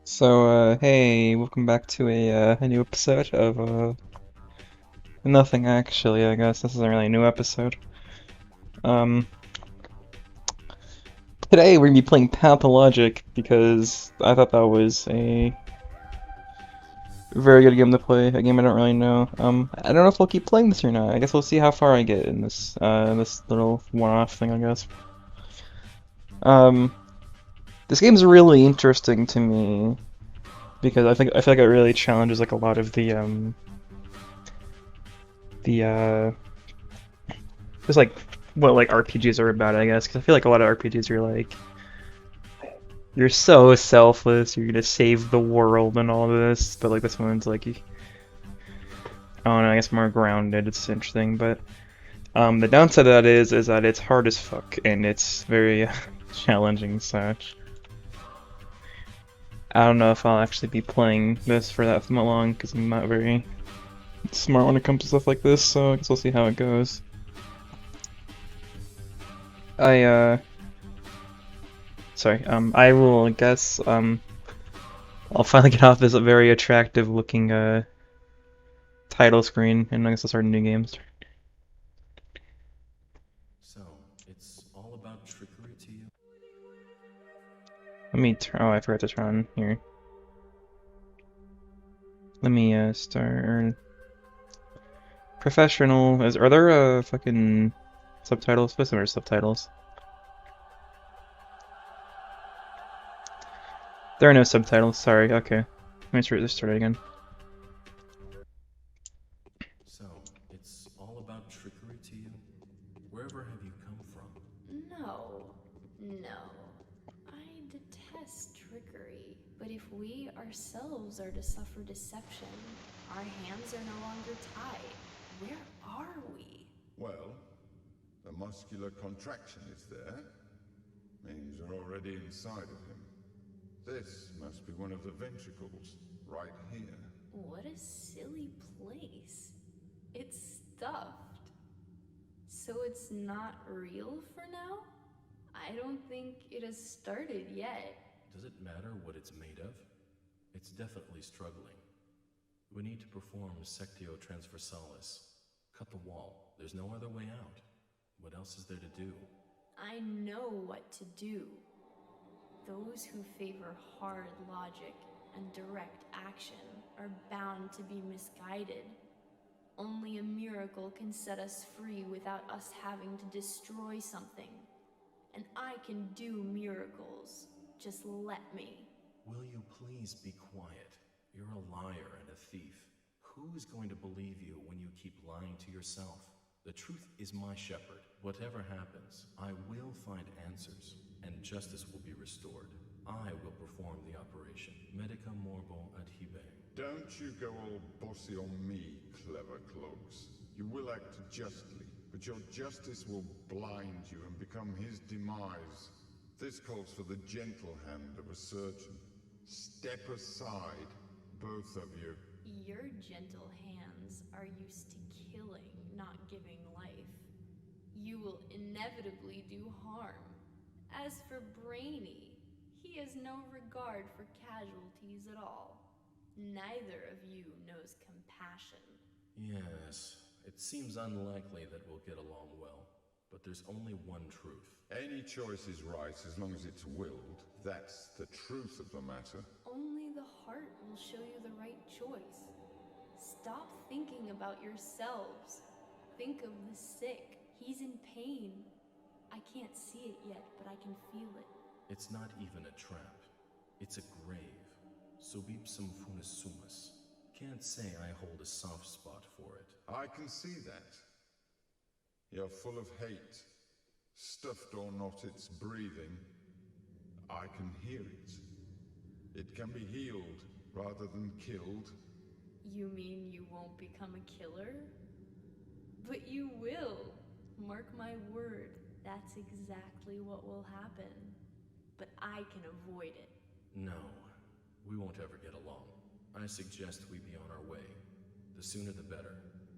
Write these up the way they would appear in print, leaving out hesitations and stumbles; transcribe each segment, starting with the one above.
Hey, welcome back to a new episode of, nothing actually, I guess. This isn't really a new episode. Um, Today we're gonna be playing Pathologic because I thought that was a very good game to play, a game I don't really know. I don't know if I'll keep playing this or not. I guess we'll see how far I get in this little one-off thing, I guess. Um, this game's really interesting to me because I feel like it really challenges like a lot of the just like what like RPGs are about, I guess. Because I feel like a lot of RPGs are like you're so selfless, you're gonna save the world and all this, but like this one's like I don't know, I guess more grounded. It's interesting, but the downside of that is that it's hard as fuck and it's very challenging such. I don't know if I'll actually be playing this for that long because I'm not very smart when it comes to stuff like this, so I guess we'll see how it goes. I sorry, I will guess I'll finally get off this very attractive looking title screen and I guess I'll start a new game. So, it's all about trickery to you? Let me turn. Oh, I forgot to turn on here. Let me start. Professional. Are there fucking subtitles? Put some subtitles. There are no subtitles. Sorry. Okay. Let me start it again. So, it's all about trickery to you? Wherever have you come from? No, no. I detest trickery. But if we ourselves are to suffer deception, our hands are no longer tied. Where are we? Well, the muscular contraction is there. Means you're already inside of him. This must be one of the ventricles, right here. What a silly place. It's stuffed. So it's not real for now? I don't think it has started yet. Does it matter what it's made of? It's definitely struggling. We need to perform Sectio Transversalis. Cut the wall. There's no other way out. What else is there to do? I know what to do. Those who favor hard logic and direct action are bound to be misguided. Only a miracle can set us free without us having to destroy something. And I can do miracles. Just let me. Will you please be quiet? You're a liar and a thief. Who is going to believe you when you keep lying to yourself? The truth is my shepherd. Whatever happens, I will find answers, and justice will be restored. I will perform the operation. Medica morbo adhibe. Don't you go all bossy on me, clever clogs. You will act justly, but your justice will blind you and become his demise. This calls for the gentle hand of a surgeon. Step aside, both of you. Your gentle hands are used to killing, not giving life. You will inevitably do harm. As for Brainy, he has no regard for casualties at all. Neither of you knows compassion. Yes, it seems unlikely that we'll get along well, but there's only one truth. Any choice is right as long as it's willed. That's the truth of the matter. Only the heart will show you the right choice. Stop thinking about yourselves. Think of the sick. He's in pain. I can't see it yet, but I can feel it. It's not even a trap. It's a grave. Subipsum funisumus. Can't say I hold a soft spot for it. I can see that. You're full of hate. Stuffed or not, it's breathing. I can hear it. It can be healed rather than killed. You mean you won't become a killer? But you will. Mark my word, that's exactly what will happen. But I can avoid it. No, we won't ever get along. I suggest we be on our way. The sooner the better.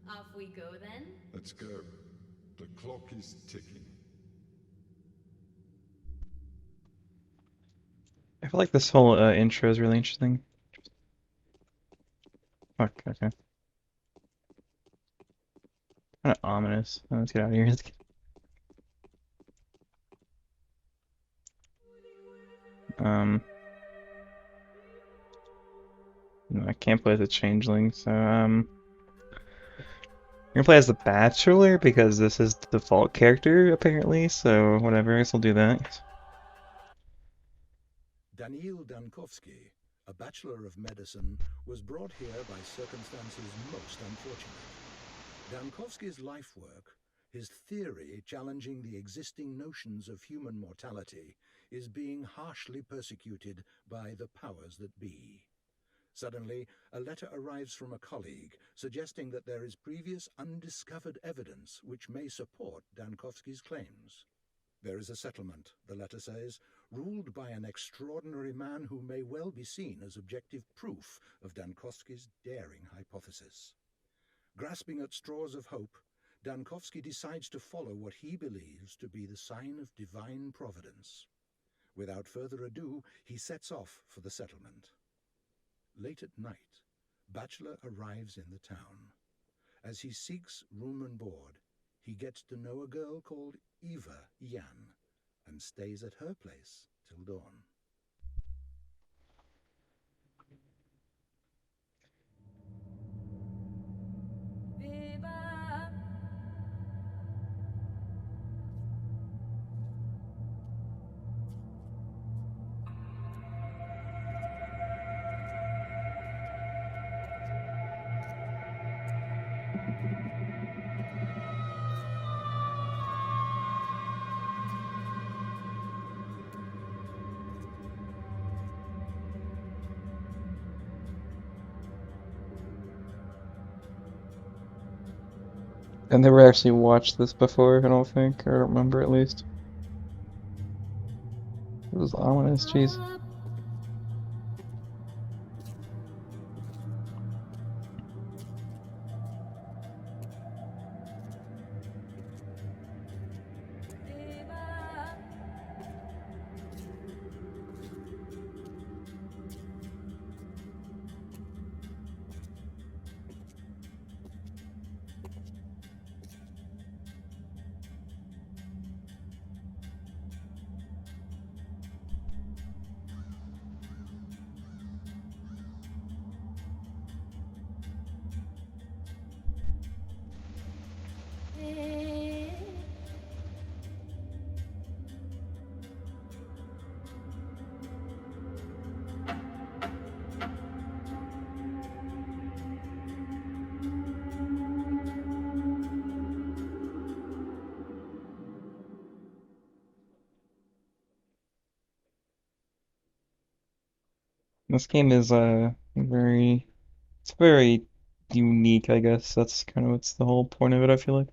Off we go then? Let's go. The clock is ticking. I feel like this whole intro is really interesting. Fuck, okay. Kind of ominous. Let's get out of here. Um, no, I can't play as a changeling, so I'm gonna play as the Bachelor because this is the default character apparently. So whatever, I guess I'll do that. Daniil Dankovsky, a Bachelor of Medicine, was brought here by circumstances most unfortunate. Dankovsky's life work, his theory challenging the existing notions of human mortality, is being harshly persecuted by the powers that be. Suddenly, a letter arrives from a colleague suggesting that there is previous undiscovered evidence which may support Dankovsky's claims. There is a settlement, the letter says, ruled by an extraordinary man who may well be seen as objective proof of Dankovsky's daring hypothesis. Grasping at straws of hope, Dankovsky decides to follow what he believes to be the sign of divine providence. Without further ado, he sets off for the settlement. Late at night, Bachelor arrives in the town. As he seeks room and board, he gets to know a girl called Eva Yan and stays at her place till dawn. I never actually watched this before, I don't think, or I don't remember at least. It was ominous, jeez. This game is it's very unique, I guess. That's kind of what's the whole point of it, I feel like.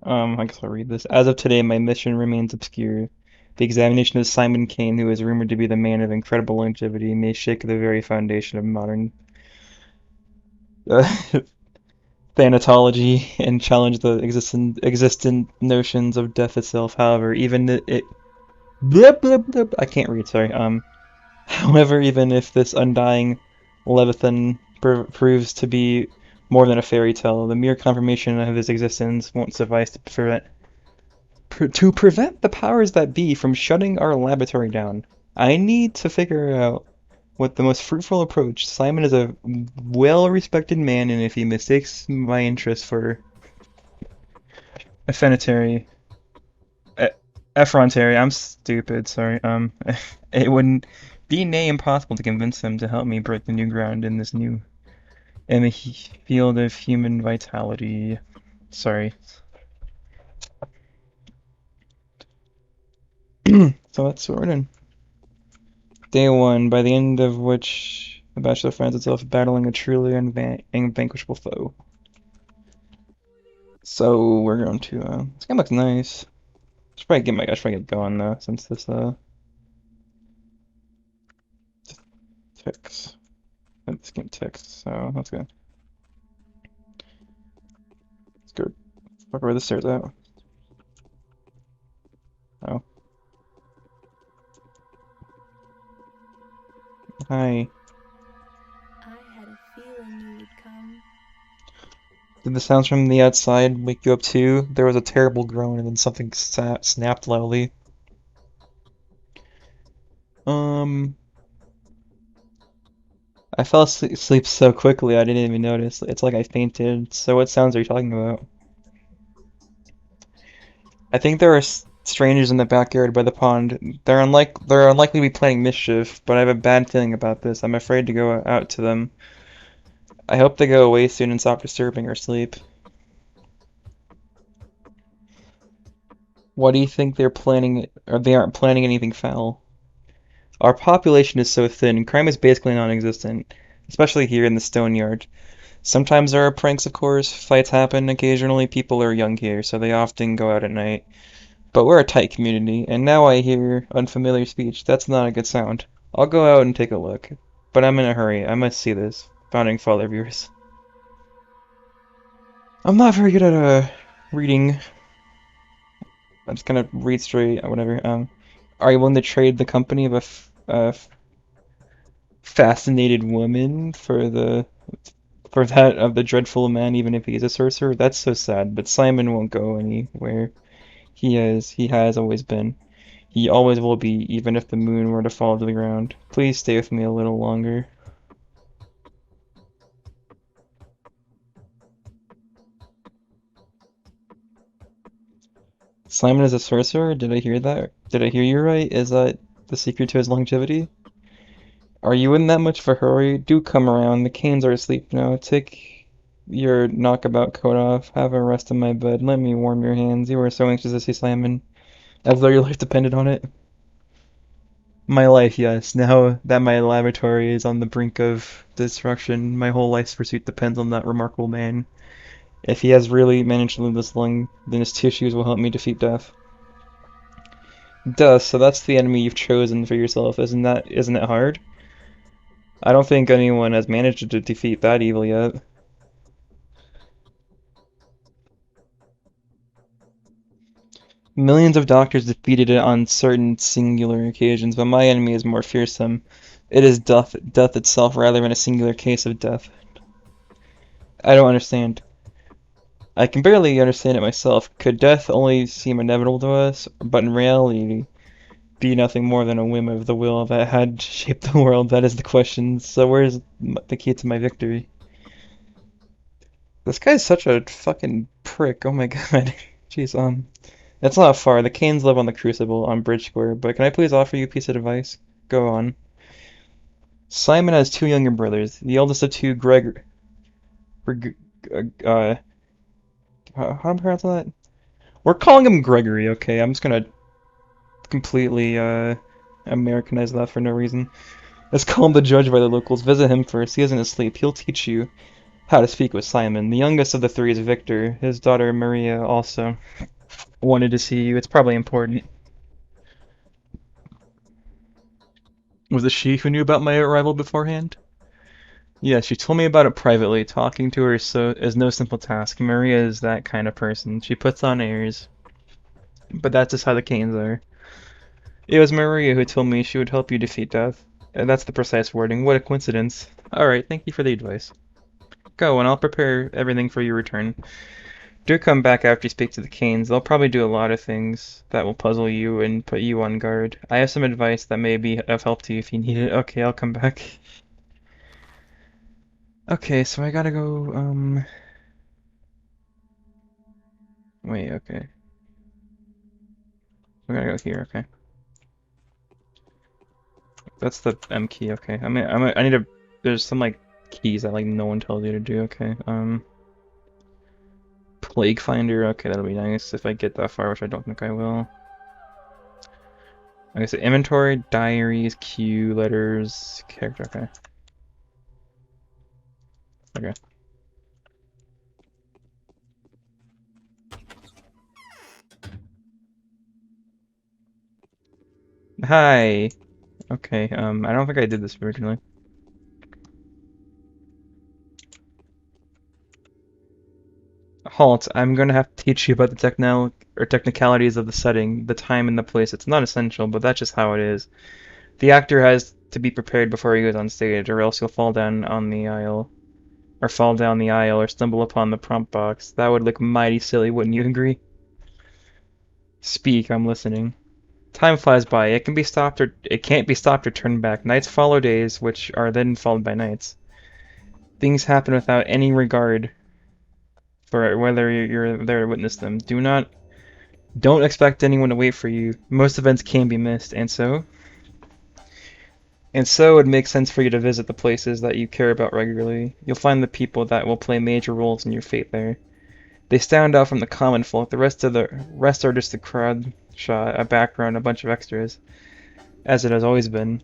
I guess I'll read this. As of today, my mission remains obscure. The examination of Simon Kane, who is rumored to be the man of incredible longevity, may shake the very foundation of modern uh, thanatology and challenge the existent notions of death itself. However, even it blah, blah, blah, I can't read, sorry. However, even if this undying Leviathan proves to be more than a fairy tale, the mere confirmation of his existence won't suffice to prevent the powers that be from shutting our laboratory down. I need to figure out what the most fruitful approach. Simon is a well-respected man, and if he mistakes my interest for affinitary, e- effrontary, I'm stupid, sorry. It wouldn't be nay impossible to convince him to help me break the new ground in the field of human vitality. Sorry. So that's sorted. Day one, by the end of which the Bachelor finds itself battling a truly unvanquishable foe. So we're going to this game looks nice. I should probably get going since this ticks. This game ticks, so that's good. Let's go Fuck, where the stairs at? Oh. Hi. I had a feeling you would come. Did the sounds from the outside wake you up too? There was a terrible groan and then something snapped loudly. Um, I fell asleep so quickly I didn't even notice. It's like I fainted. So what sounds are you talking about? I think there are strangers in the backyard by the pond. They're unlikely to be planning mischief, but I have a bad feeling about this. I'm afraid to go out to them. I hope they go away soon and stop disturbing our sleep. Why do you think they're planning, or they aren't planning anything foul? Our population is so thin, crime is basically non-existent, especially here in the Stone Yard. Sometimes there are pranks, of course, fights happen, occasionally people are young here, so they often go out at night. But we're a tight community, and now I hear unfamiliar speech. That's not a good sound. I'll go out and take a look. But I'm in a hurry. I must see this. Founding Father viewers. I'm not very good at reading. I'm just gonna read straight, whatever. Are you willing to trade the company of a fascinated woman for that of the dreadful man, even if he's a sorcerer? That's so sad. But Simon won't go anywhere. He has always been. He always will be, even if the moon were to fall to the ground. Please stay with me a little longer. Simon is a sorcerer? Did I hear that? Did I hear you right? Is that the secret to his longevity? Are you in that much of a hurry? Do come around. The canes are asleep now. Take your knockabout coat off. Have a rest in my bed. Let me warm your hands. You are so anxious to see Simon, as though your life depended on it. My life, yes. Now that my laboratory is on the brink of destruction, my whole life's pursuit depends on that remarkable man. If he has really managed to live this long, then his tissues will help me defeat death. Duh, so that's the enemy you've chosen for yourself, isn't it hard? I don't think anyone has managed to defeat that evil yet. Millions of doctors defeated it on certain singular occasions, but my enemy is more fearsome. It is death itself rather than a singular case of death. I don't understand. I can barely understand it myself. Could death only seem inevitable to us, but in reality be nothing more than a whim of the will that had shaped the world? That is the question. So where's the key to my victory? This guy's such a fucking prick. Oh my god. Jeez, it's not far. The Canes live on the Crucible on Bridge Square, but can I please offer you a piece of advice? Go on. Simon has two younger brothers. The eldest of two, Greg, how do I pronounce that? We're calling him Gregory, okay? I'm just gonna completely Americanize that for no reason. Let's call him the judge by the locals. Visit him first. He isn't asleep. He'll teach you how to speak with Simon. The youngest of the three is Victor. His daughter Maria also wanted to see you. It's probably important. Was it she who knew about my arrival beforehand? Yeah, she told me about it privately. Talking to her is no simple task. Maria is that kind of person. She puts on airs, but that's just how the Canes are. It was Maria who told me she would help you defeat death. And that's the precise wording. What a coincidence. Alright, thank you for the advice. Go, and I'll prepare everything for your return. Do come back after you speak to the Canes. They'll probably do a lot of things that will puzzle you and put you on guard. I have some advice that may be of help to you if you need it. Okay, I'll come back. Okay, so I gotta go, wait, okay. We gotta go here, okay. That's the M key, okay. I need to, there's some, like, keys that, like, no one tells you to do, okay. Plague Finder, okay, that'll be nice if I get that far, which I don't think I will. Okay, so inventory, diaries, queue, letters, character, okay. Okay. Hi! Okay, I don't think I did this originally. Halt, I'm going to have to teach you about the technicalities of the setting, the time and the place. It's not essential, but that's just how it is. The actor has to be prepared before he goes on stage, or else he'll fall down on the aisle, or fall down the aisle, or stumble upon the prompt box. That would look mighty silly, wouldn't you agree? Speak, I'm listening. Time flies by. It can't be stopped or turned back. Nights follow days, which are then followed by nights. Things happen without any regard for whether you're there to witness them. Don't expect anyone to wait for you. Most events can be missed, and so it makes sense for you to visit the places that you care about regularly. You'll find the people that will play major roles in your fate there. They stand out from the common folk. The rest are just a crowd shot, a background, a bunch of extras, as it has always been.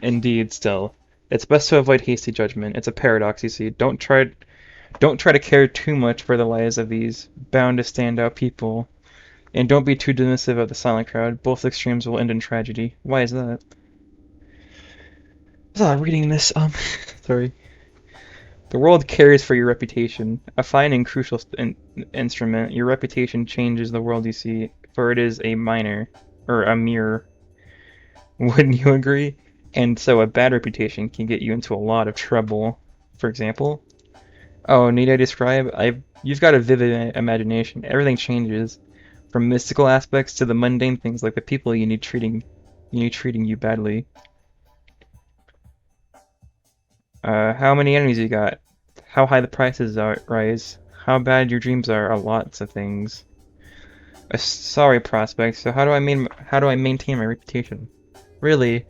Indeed, still. It's best to avoid hasty judgment. It's a paradox, you see. Don't try to care too much for the lives of these bound to stand out people. And don't be too dismissive of the silent crowd. Both extremes will end in tragedy. Why is that? I was reading this, sorry. The world cares for your reputation, a fine and crucial instrument. Your reputation changes the world you see, for it is a minor, or a mirror. Wouldn't you agree? And so a bad reputation can get you into a lot of trouble. For example, oh, need I describe? You've got a vivid imagination. Everything changes, from mystical aspects to the mundane things like the people you need treating you badly. How many enemies you got? How high the prices rise? How bad your dreams are lots of things. A sorry prospect. So how do I maintain my reputation? Really?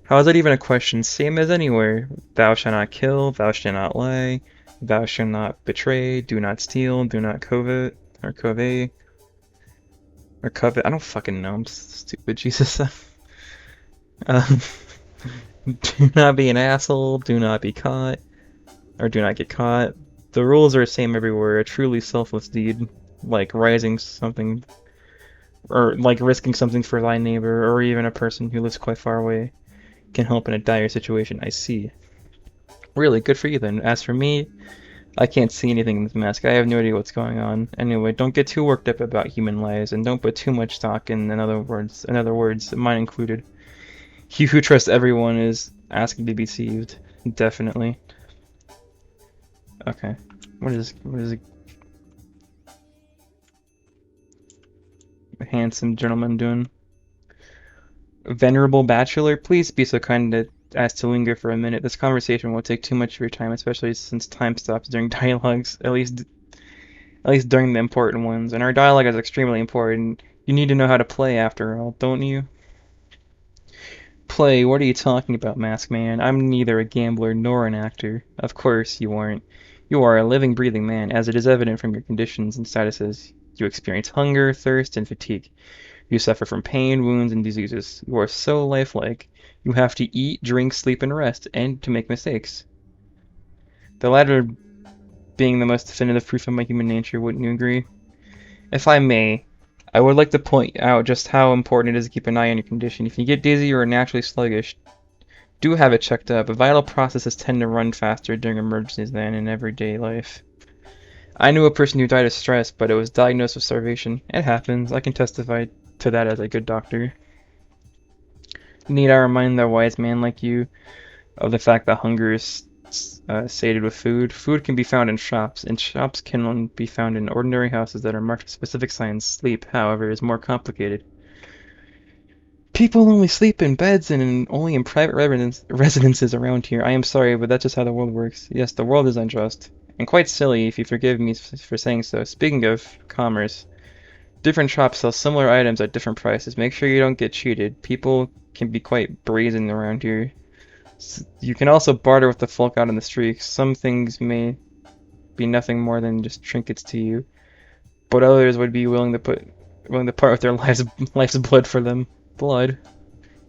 How is that even a question? Same as anywhere. Thou shalt not kill, thou shalt not lie, thou shalt not betray, do not steal, do not covet, or covet. I don't fucking know. I'm stupid, Jesus. um, do not be an asshole, do not be caught, or do not get caught. The rules are the same everywhere. A truly selfless deed, like rising something, or like risking something for thy neighbor, or even a person who lives quite far away, can help in a dire situation. I see. Really, good for you then. As for me, I can't see anything in this mask. I have no idea what's going on. Anyway, don't get too worked up about human lives, and don't put too much stock in other words, mine included. He who trusts everyone is asking to be deceived. Definitely. Okay. What is a handsome gentleman doing? Venerable bachelor, please be so kind as to linger for a minute. This conversation won't take too much of your time, especially since time stops during dialogues, at least during the important ones. And our dialogue is extremely important. You need to know how to play after all, don't you? Play? What are you talking about, Masked Man? I'm neither a gambler nor an actor. Of course you aren't. You are a living, breathing man, as it is evident from your conditions and statuses. You experience hunger, thirst, and fatigue. You suffer from pain, wounds, and diseases. You are so lifelike. You have to eat, drink, sleep, and rest, and to make mistakes. The latter being the most definitive proof of my human nature, wouldn't you agree? If I may, I would like to point out just how important it is to keep an eye on your condition. If you get dizzy or are naturally sluggish, do have it checked up. Vital processes tend to run faster during emergencies than in everyday life. I knew a person who died of stress, but it was diagnosed with starvation. It happens. I can testify to that as a good doctor. Need I remind the wise man like you of the fact that hunger is sated with food? Food can be found in shops, and shops can be found in ordinary houses that are marked with specific signs. Sleep, however, is more complicated. People only sleep in beds and only in private residences around here. I am sorry, but that's just how the world works. Yes, the world is unjust. And quite silly, if you forgive me for saying so. Speaking of commerce, different shops sell similar items at different prices. Make sure you don't get cheated. People can be quite brazen around here. You can also barter with the folk out on the streets. Some things may be nothing more than just trinkets to you, but others would be willing to part with their life's blood for them. Blood?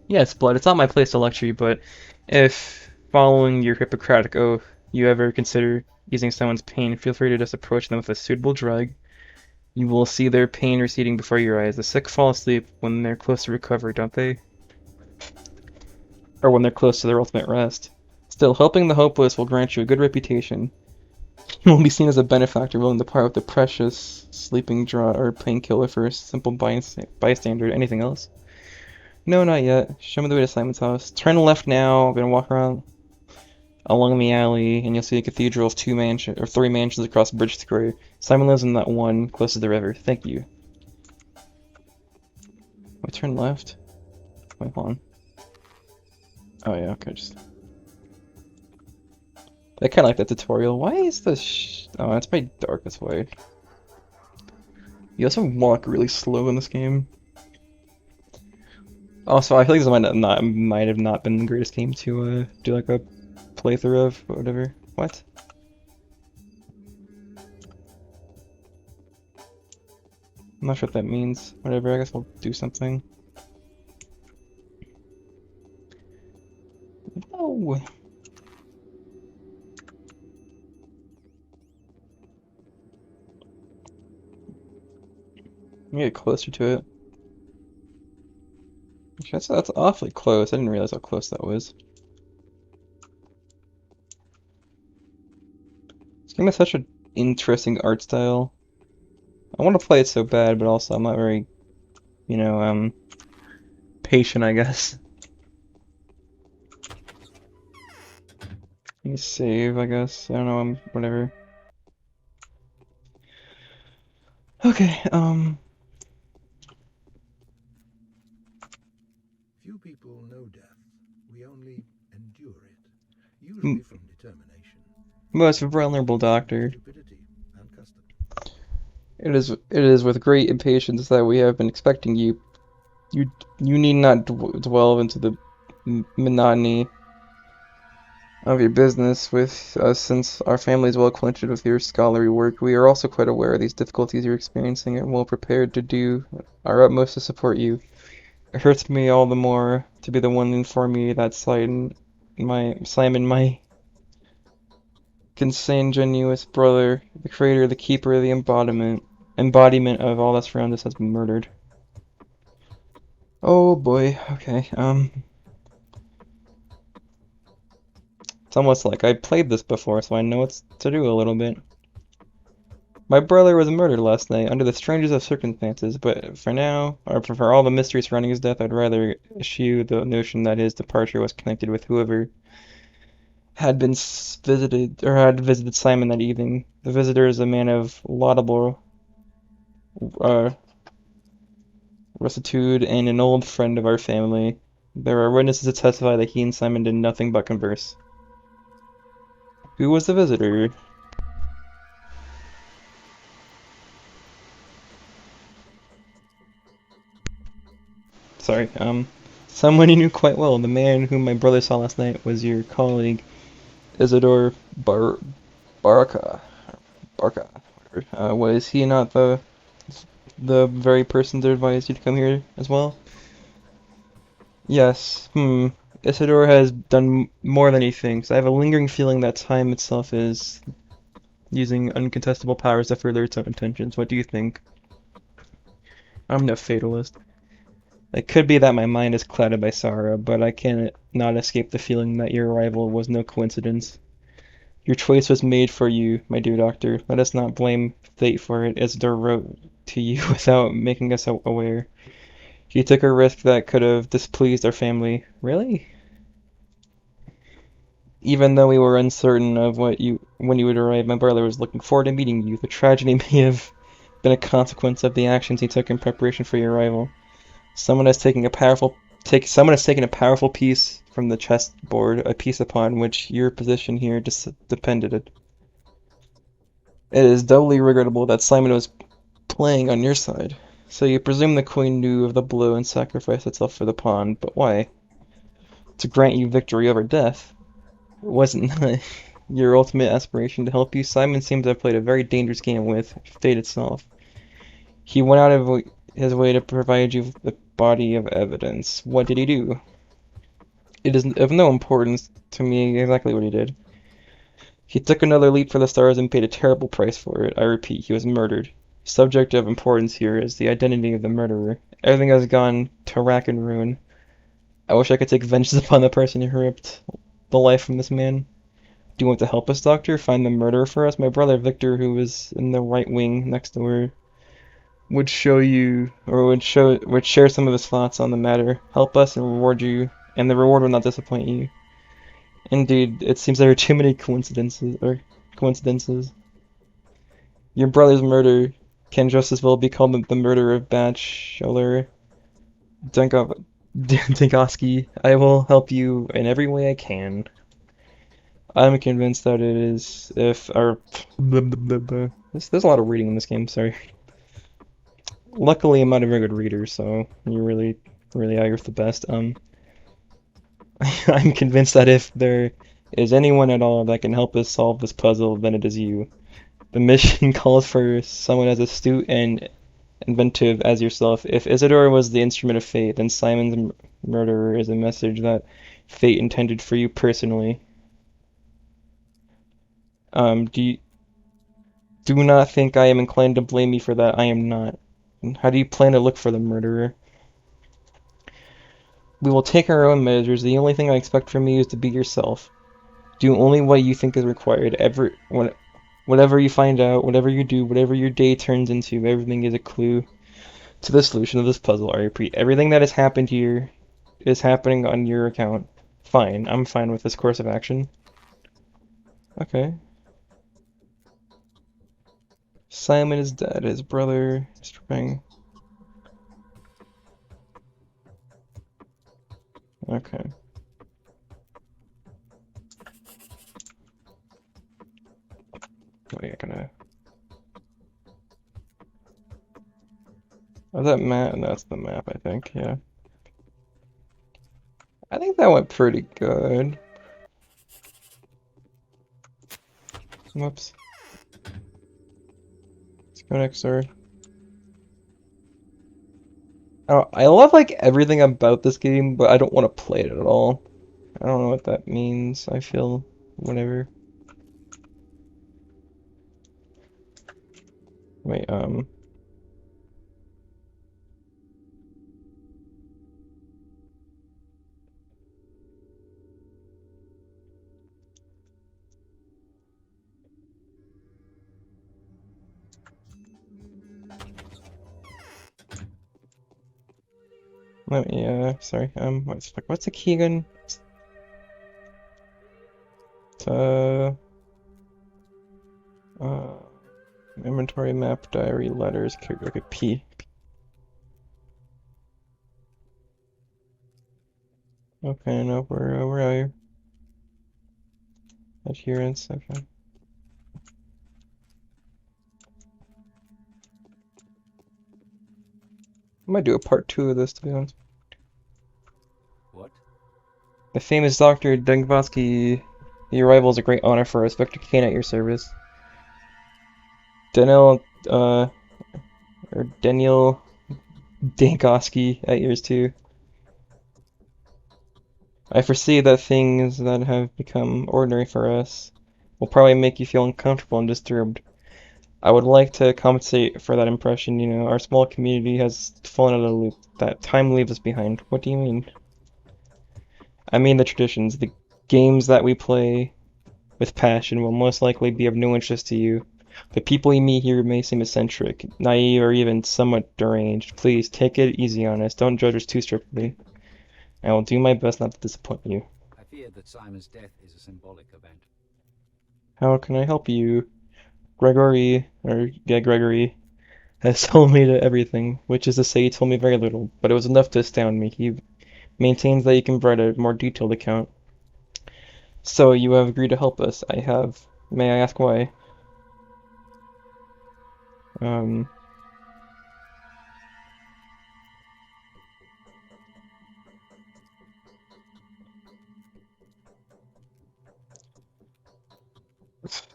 Yes, blood. It's not my place to lecture you, but if, following your Hippocratic oath, you ever consider easing someone's pain, feel free to just approach them with a suitable drug. You will see their pain receding before your eyes. The sick fall asleep when they're close to recovery, don't they? Or when they're close to their ultimate rest. Still, helping the hopeless will grant you a good reputation. will be seen as a benefactor willing to part with the precious sleeping draught or painkiller for a simple bystander. Anything else? No, not yet. Show me the way to Simon's house. Turn left now. I'm gonna walk around along the alley, and you'll see a cathedral of three mansions across Bridge Square. Simon lives in that one close to the river. Thank you. Wait, turn left. Wait, hold on. Oh yeah, okay, just. I kind of like that tutorial. Why is this? Oh, it's probably dark this way. You also walk really slow in this game. Also, I feel like this might have not been the greatest game to do like a playthrough of, or whatever. What? I'm not sure what that means. Whatever, I guess we'll do something. No! Let me get closer to it. That's awfully close. I didn't realize how close that was. This game has such an interesting art style. I want to play it so bad, but also I'm not very, patient, I guess. Let me save, I guess. I don't know, whatever. Okay, Few people know death. We only endure it, m- usually from determination, most vulnerable doctor. stupidity, and custom. It is with great impatience that we have been expecting you. You need not dwell into the monotony of your business with us, since our family is well acquainted with your scholarly work. We are also quite aware of these difficulties you're experiencing and well prepared to do our utmost to support you. It hurts me all the more to be the one to inform you that Simon, my consanguineous brother, the creator, the keeper, the embodiment of all that's around us, has been murdered. Oh boy. Okay. It's almost like I played this before, so I know what to do a little bit. My brother was murdered last night under the strangest of circumstances, but for now, or for all the mystery surrounding his death, I'd rather eschew the notion that his departure was connected with whoever had visited Simon that evening. The visitor is a man of laudable uh, rectitude and an old friend of our family. There are witnesses to testify that he and Simon did nothing but converse. Who was the visitor? Sorry, someone you knew quite well. The man whom my brother saw last night was your colleague, Isidore Barca. Barca. Whatever. Was he not the very person that advised you to come here as well? Yes. Isidore has done more than he thinks. I have a lingering feeling that time itself is using uncontestable powers to further its own intentions. What do you think? I'm no fatalist. It could be that my mind is clouded by sorrow, but I cannot escape the feeling that your arrival was no coincidence. Your choice was made for you, my dear doctor. Let us not blame fate for it. Isidore wrote to you without making us aware. He took a risk that could have displeased our family. Really? Even though we were uncertain of when you would arrive, my brother was looking forward to meeting you. The tragedy may have been a consequence of the actions he took in preparation for your arrival. Someone has taken a powerful piece from the chessboard, a piece upon which your position here depended. It is doubly regrettable that Simon was playing on your side. So you presume the queen knew of the blow and sacrificed itself for the pawn, but why? To grant you victory over death. Wasn't your ultimate aspiration to help you? Simon seems to have played a very dangerous game with fate itself. He went out of his way to provide you with a body of evidence. What did he do? It is of no importance to me exactly what he did. He took another leap for the stars and paid a terrible price for it. I repeat, he was murdered. Subject of importance here is the identity of the murderer. Everything has gone to rack and ruin. I wish I could take vengeance upon the person who ripped the life from this man. Do you want to help us, Doctor? Find the murderer for us? My brother Victor, who was in the right wing next door, would show you, or would share some of his thoughts on the matter. Help us and reward you, and the reward will not disappoint you. Indeed, it seems there are too many coincidences. Your brother's murder can just as well be called the murder of Bachelor Dinkoski. I will help you in every way I can. I'm convinced that it is if our there's a lot of reading in this game, sorry. Luckily I'm not a very good reader, so you really are the best. I'm convinced that if there is anyone at all that can help us solve this puzzle, then it is you. The mission calls for someone as astute and inventive as yourself. If Isidore was the instrument of fate, then Simon's murderer is a message that fate intended for you personally. Do you do not think I am inclined to blame you for that. I am not. How do you plan to look for the murderer? We will take our own measures. The only thing I expect from you is to be yourself. Do only what you think is required. Whatever you find out, whatever you do, whatever your day turns into, everything is a clue to the solution of this puzzle. I repeat, everything that has happened here is happening on your account. Fine, I'm fine with this course of action. Okay. Simon is dead. His brother is trying. Okay. Wait, I gotta. Oh, that map? No, that's the map, I think. Yeah. I think that went pretty good. Whoops. Let's go next door. I love like everything about this game, but I don't want to play it at all. I don't know what that means. I feel whatever. Wait, let me, sorry, what's the key again? Uh, inventory, map, diary, letters, okay, P. Okay, no, where are you? Adherence, okay. I might do a part 2 of this, to be honest. What? The famous Dr. Dengvatsky, the arrival is a great honor for us. Victor Kane at your service. Daniel, or Daniel Dankoski at yours too. I foresee that things that have become ordinary for us will probably make you feel uncomfortable and disturbed. I would like to compensate for that impression. You know, our small community has fallen out of the loop. That time leaves us behind. What do you mean? I mean the traditions. The games that we play with passion will most likely be of no interest to you. The people you meet here may seem eccentric, naive, or even somewhat deranged. Please, take it easy on us. Don't judge us too strictly. I will do my best not to disappoint you. I fear that Simon's death is a symbolic event. How can I help you? Gregory, has told me everything, which is to say he told me very little, but it was enough to astound me. He maintains that you can provide a more detailed account. So you have agreed to help us. I have. May I ask why? Um,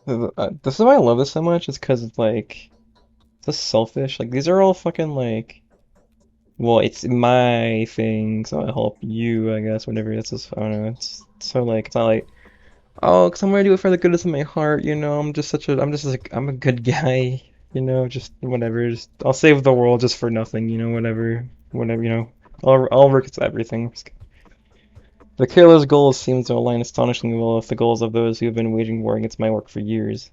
this is why I love this so much, is because it's like, it's just selfish. Like, these are all fucking like, well, it's my thing, so I'll help you, I guess, whatever. It's just, I don't know, it's so like, it's not like, oh, because I'm gonna do it for the goodness of my heart, you know, I'm a good guy, you know, just whatever, just, I'll save the world just for nothing, you know, whatever, you know, I'll work with everything. Just The killer's goals seem to align astonishingly well with the goals of those who have been waging war against my work for years.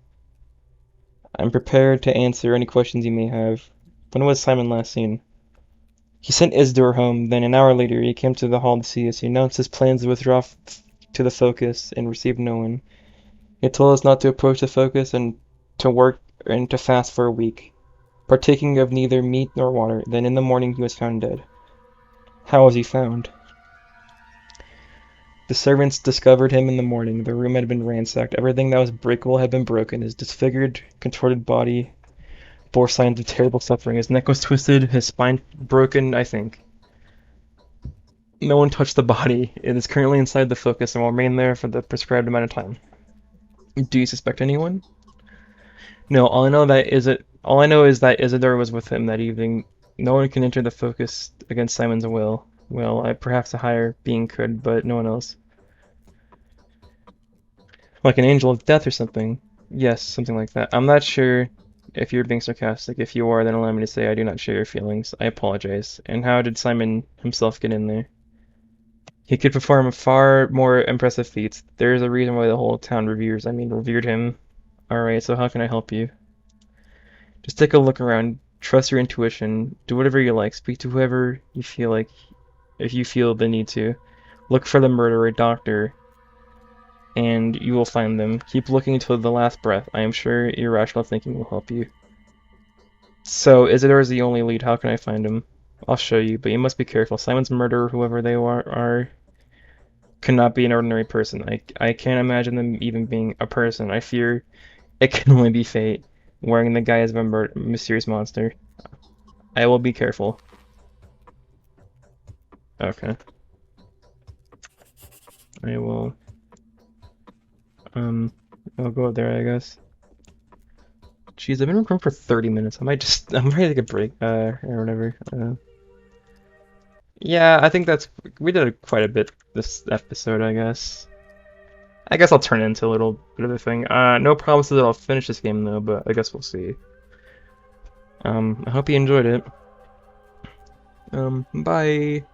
I'm prepared to answer any questions you may have. When was Simon last seen? He sent Isidore home, then an hour later he came to the hall to see us. He announced his plans to withdraw to the Focus and receive no one. He told us not to approach the Focus and to work and to fast for a week, partaking of neither meat nor water. Then in the morning he was found dead. How was he found? The servants discovered him in the morning. The room had been ransacked. Everything that was breakable had been broken. His disfigured, contorted body bore signs of terrible suffering. His neck was twisted, his spine broken, I think. No one touched the body. It is currently inside the Focus and will remain there for the prescribed amount of time. Do you suspect anyone? No, all I know is that Isidore was with him that evening. No one can enter the Focus against Simon's will. Well, perhaps a higher being could, but no one else. Like an angel of death or something. Yes, something like that. I'm not sure if you're being sarcastic. If you are, then allow me to say I do not share your feelings. I apologize. And how did Simon himself get in there? He could perform far more impressive feats. There is a reason why the whole town revered him. Alright, so how can I help you? Just take a look around. Trust your intuition. Do whatever you like. Speak to whoever you feel like, if you feel the need to. Look for the murderer, doctor, and you will find them. Keep looking until the last breath. I am sure your rational thinking will help you. So, Isidore is the only lead. How can I find him? I'll show you, but you must be careful. Simon's murderer, whoever they are cannot be an ordinary person. I can't imagine them even being a person. I fear it can only be fate, wearing the guise of a mysterious monster. I will be careful. Okay. I will. I'll go there, I guess. Jeez, I've been recording for 30 minutes. I'm ready to take a break, or whatever. Yeah, I think we did quite a bit this episode, I guess. I guess I'll turn it into a little bit of a thing. No promises that I'll finish this game though, but I guess we'll see. I hope you enjoyed it. Bye.